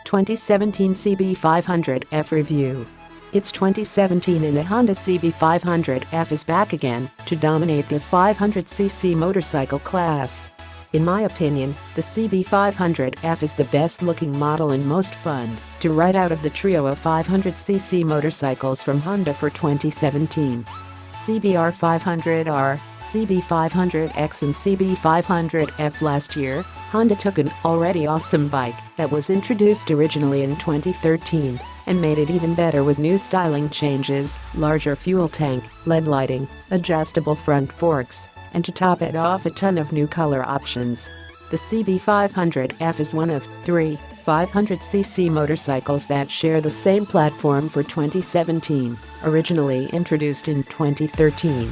2017 Cb500F Review. It's 2017 and the Honda Cb500F is back again to dominate the 500cc motorcycle class. In my opinion, the Cb500F is the best looking model and most fun to ride out of the trio of 500cc motorcycles from Honda for 2017. CBR500R, CB500X and CB500F. Last year, Honda took an already awesome bike that was introduced originally in 2013 and made it even better with new styling changes, larger fuel tank, LED lighting, adjustable front forks, and to top it off, a ton of new color options. The CB500F is one of 3 500cc motorcycles that share the same platform for 2017, originally introduced in 2013.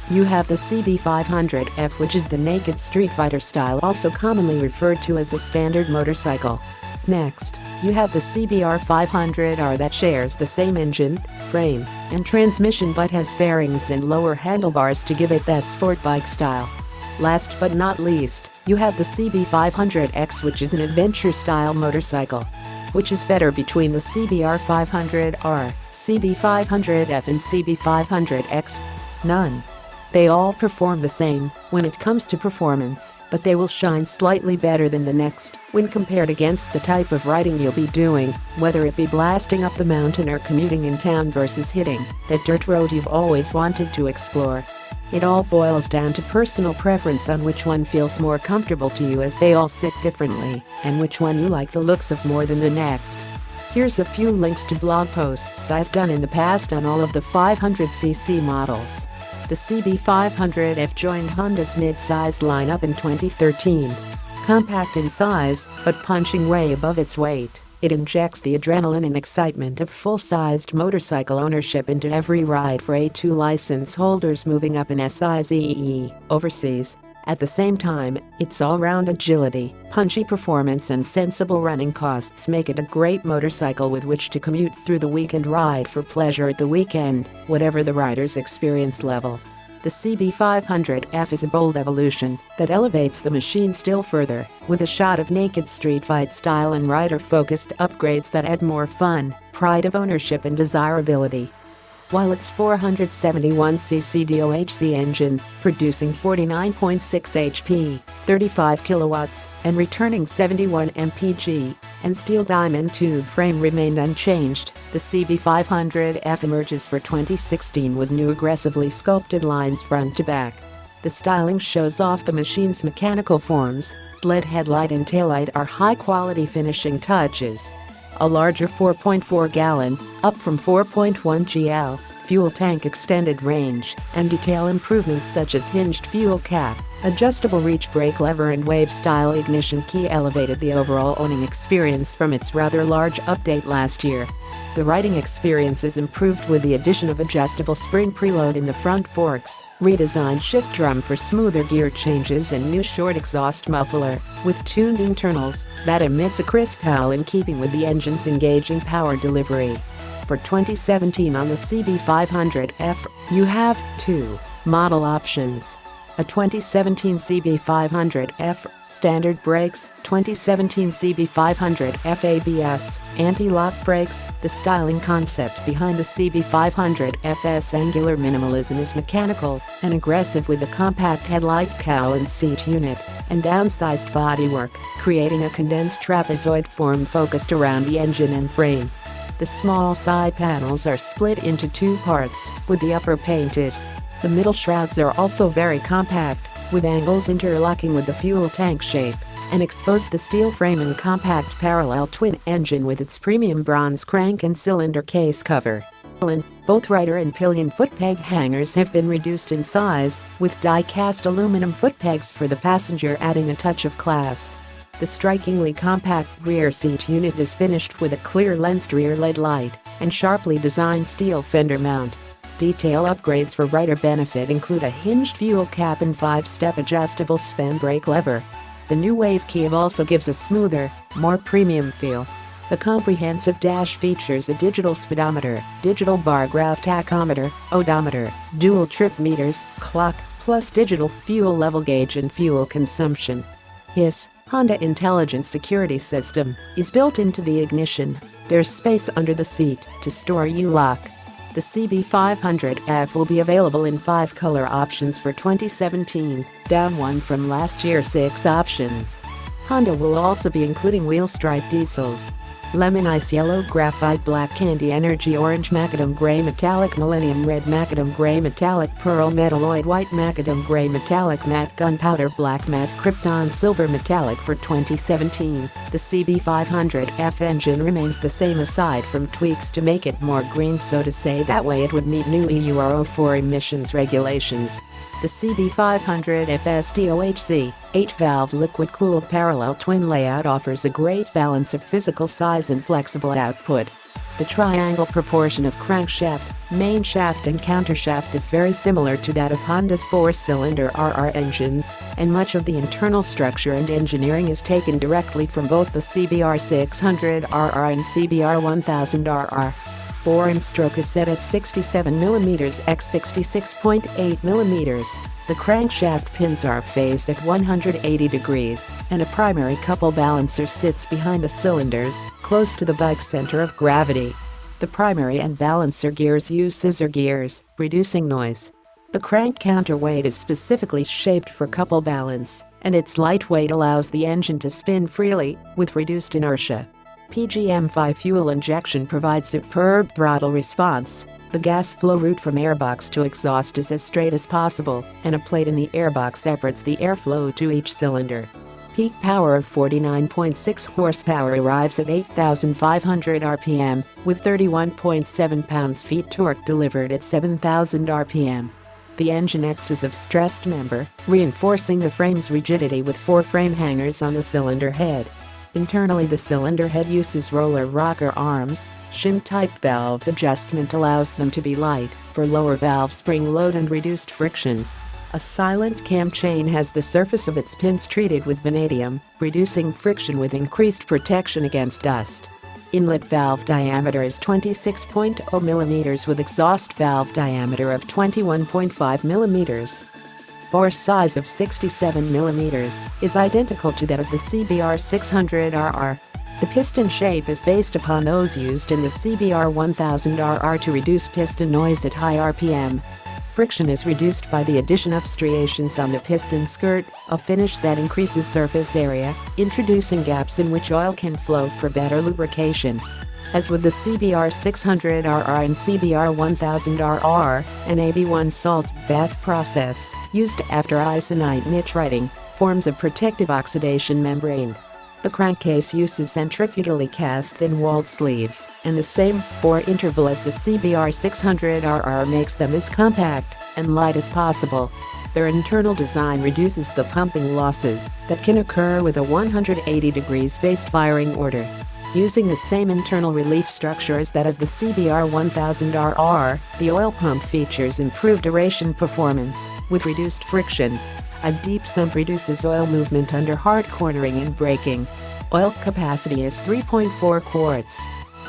You have the Cb500F, which is the naked street fighter style, also commonly referred to as the standard motorcycle. Next, you have the CBR500R that shares the same engine, frame, and transmission but has fairings and lower handlebars to give it that sport bike style. Last but not least, you have the CB500X, which is an adventure-style motorcycle. Which is better between the CBR500R, CB500F and CB500X? None. They all perform the same when it comes to performance, but they will shine slightly better than the next when compared against the type of riding you'll be doing, whether it be blasting up the mountain or commuting in town versus hitting that dirt road you've always wanted to explore. It all boils down to personal preference on which one feels more comfortable to you, as they all sit differently, and which one you like the looks of more than the next. Here's a few links to blog posts I've done in the past on all of the 500cc models. The Cb500F joined Honda's mid-sized lineup in 2013. Compact in size, but punching way above its weight, it injects the adrenaline and excitement of full-sized motorcycle ownership into every ride for A2 license holders moving up in SIZE overseas. At the same time, its all-round agility, punchy performance and sensible running costs make it a great motorcycle with which to commute through the week and ride for pleasure at the weekend, whatever the rider's experience level. The Cb500F is a bold evolution that elevates the machine still further, with a shot of naked street fight style and rider-focused upgrades that add more fun, pride of ownership and desirability. While its 471cc DOHC engine, producing 49.6 HP, 35 kilowatts, and returning 71 mpg, and steel diamond tube frame remained unchanged, the Cb500F emerges for 2016 with new aggressively sculpted lines front to back. The styling shows off the machine's mechanical forms. LED headlight and taillight are high-quality finishing touches. A larger 4.4-gallon, up from 4.1 GL, fuel tank, extended range, and detail improvements such as hinged fuel cap, adjustable reach brake lever and wave-style ignition key elevated the overall owning experience from its rather large update last year. The riding experience is improved with the addition of adjustable spring preload in the front forks, redesigned shift drum for smoother gear changes, and new short exhaust muffler with tuned internals that emits a crisp howl in keeping with the engine's engaging power delivery. For 2017 on the Cb500F, you have 2 model options. A 2017 Cb500F standard brakes, 2017 Cb500F ABS anti-lock brakes. The styling concept behind the Cb500F's angular minimalism is mechanical and aggressive, with a compact headlight cowl and seat unit and downsized bodywork, creating a condensed trapezoid form focused around the engine and frame. The small side panels are split into 2 parts, with the upper painted. The middle shrouds are also very compact, with angles interlocking with the fuel tank shape, and expose the steel frame and compact parallel twin engine with its premium bronze crank and cylinder case cover. Both rider and pillion foot peg hangers have been reduced in size, with die-cast aluminum foot pegs for the passenger adding a touch of class. The strikingly compact rear seat unit is finished with a clear-lensed rear LED light and sharply designed steel fender mount. Detail upgrades for rider benefit include a hinged fuel cap and 5-step adjustable span brake lever. The new wave key also gives a smoother, more premium feel. The comprehensive dash features a digital speedometer, digital bar graph tachometer, odometer, dual trip meters, clock, plus digital fuel level gauge and fuel consumption. Hiss, Honda Intelligent Security System is built into the ignition. There's space under the seat to store U-lock. The Cb500F will be available in 5 color options for 2017, down 1 from last year's 6 options. Honda will also be including wheel stripe diesels. Lemon ice yellow, graphite black, candy energy orange, macadam gray metallic, millennium red, macadam gray metallic, pearl metalloid white, macadam gray metallic, matte gunpowder black, matte krypton silver metallic. For 2017, the Cb500F engine remains the same aside from tweaks to make it more green, so to say that way it would meet new Euro 4 emissions regulations. The Cb500F DOHC 8-valve liquid-cooled parallel twin layout offers a great balance of physical size and flexible output. The triangle proportion of crankshaft, main shaft and countershaft is very similar to that of Honda's 4-cylinder RR engines, and much of the internal structure and engineering is taken directly from both the CBR600RR and CBR1000RR. Bore and stroke is set at 67mm x 66.8mm. The crankshaft pins are phased at 180 degrees, and a primary couple balancer sits behind the cylinders, close to the bike's center of gravity. The primary and balancer gears use scissor gears, reducing noise. The crank counterweight is specifically shaped for couple balance, and its lightweight allows the engine to spin freely, with reduced inertia. PGM-5 fuel injection provides superb throttle response. The gas flow route from airbox to exhaust is as straight as possible, and a plate in the airbox separates the airflow to each cylinder. Peak power of 49.6 horsepower arrives at 8,500 RPM, with 31.7 pounds-feet torque delivered at 7,000 RPM. The engine acts as a stressed member, reinforcing the frame's rigidity with 4 frame hangers on the cylinder head. Internally, the cylinder head uses roller rocker arms. Shim-type valve adjustment allows them to be light, for lower valve spring load and reduced friction. A silent cam chain has the surface of its pins treated with vanadium, reducing friction with increased protection against dust. Inlet valve diameter is 26.0 mm with exhaust valve diameter of 21.5 mm. Bore size of 67 mm is identical to that of the CBR600RR. The piston shape is based upon those used in the CBR1000RR to reduce piston noise at high RPM. Friction is reduced by the addition of striations on the piston skirt, a finish that increases surface area, introducing gaps in which oil can flow for better lubrication. As with the CBR600RR and CBR1000RR, an AB1 salt bath process, used after isonite nitriding, forms a protective oxidation membrane. The crankcase uses centrifugally cast thin-walled sleeves, and the same bore interval as the CBR600RR makes them as compact and light as possible. Their internal design reduces the pumping losses that can occur with a 180 degrees spaced firing order. Using the same internal relief structure as that of the CBR1000RR, the oil pump features improved aeration performance, with reduced friction. A deep sump reduces oil movement under hard cornering and braking. Oil capacity is 3.4 quarts.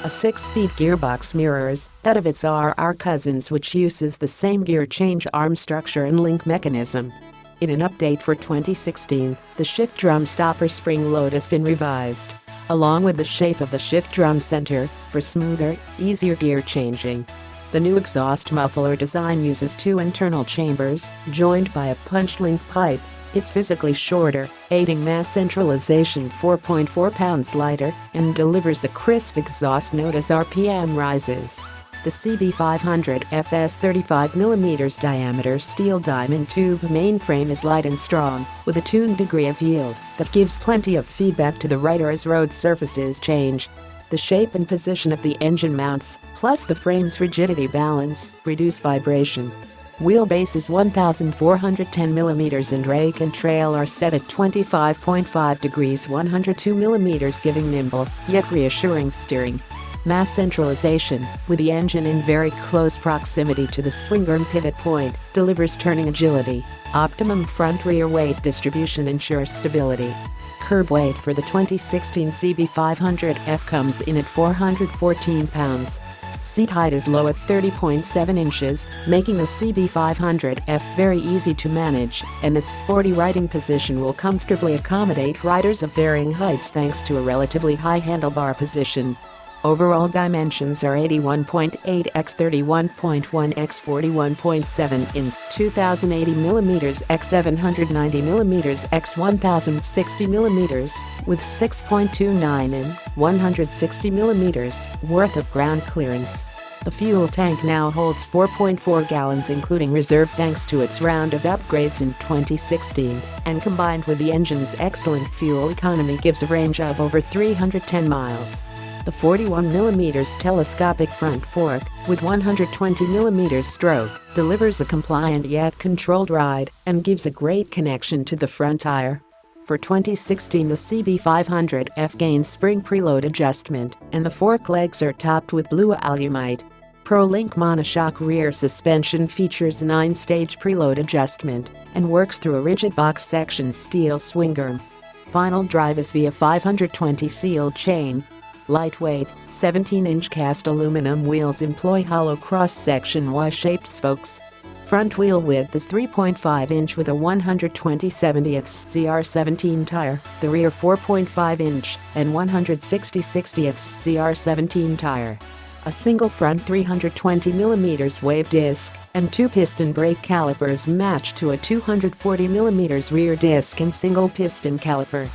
A 6-speed gearbox mirrors that of its RR cousins, which uses the same gear change arm structure and link mechanism. In an update for 2016, the shift drum stopper spring load has been revised, along with the shape of the shift drum center, for smoother, easier gear changing. The new exhaust muffler design uses 2 internal chambers, joined by a punch-link pipe. It's physically shorter, aiding mass centralization, 4.4 pounds lighter, and delivers a crisp exhaust note as RPM rises. The Cb500F's 35mm diameter steel diamond tube mainframe is light and strong, with a tuned degree of yield that gives plenty of feedback to the rider as road surfaces change. The shape and position of the engine mounts, plus the frame's rigidity balance, reduce vibration. Wheelbase is 1,410mm and rake and trail are set at 25.5 degrees 102mm, giving nimble, yet reassuring steering. Mass centralization, with the engine in very close proximity to the swing arm pivot point, delivers turning agility. Optimum front-rear weight distribution ensures stability. Curb weight for the 2016 Cb500F comes in at 414 pounds. Seat height is low at 30.7 inches, making the Cb500F very easy to manage, and its sporty riding position will comfortably accommodate riders of varying heights thanks to a relatively high handlebar position. Overall dimensions are 81.8 x 31.1 x 41.7 in 2080mm x 790mm x 1060mm, with 6.29 in 160mm worth of ground clearance. The fuel tank now holds 4.4 gallons including reserve thanks to its round of upgrades in 2016, and combined with the engine's excellent fuel economy gives a range of over 310 miles. The 41mm telescopic front fork, with 120mm stroke, delivers a compliant yet controlled ride and gives a great connection to the front tire. For 2016, the Cb500F gains spring preload adjustment, and the fork legs are topped with blue alumite. ProLink monoshock rear suspension features a 9-stage preload adjustment and works through a rigid box section steel swing arm. Final drive is via 520 sealed chain. Lightweight, 17-inch cast aluminum wheels employ hollow cross-section Y-shaped spokes. Front wheel width is 3.5-inch with a 120/70 CR17 tire, the rear 4.5-inch and 160/60 CR17 tire. A single front 320mm wave disc and two piston brake calipers match to a 240mm rear disc and single piston caliper.